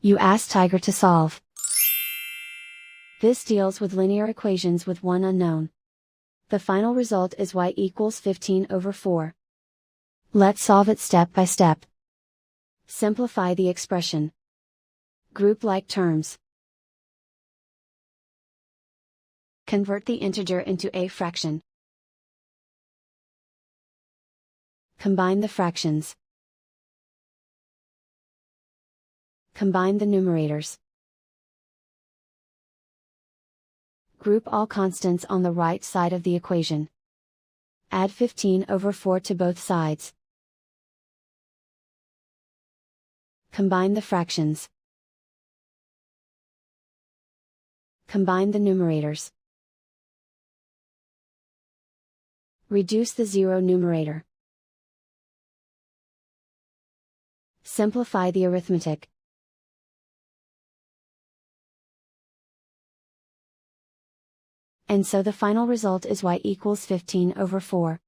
You ask Tiger to solve. This deals with linear equations with one unknown. The final result is y equals 15/4. Let's solve it step by step. Simplify the expression. Group like terms. Convert the integer into a fraction. Combine the fractions. Combine the numerators. Group all constants on the right side of the equation. Add 15/4 to both sides. Combine the fractions. Combine the numerators. Reduce the zero numerator. Simplify the arithmetic. And so the final result is y equals 15/4.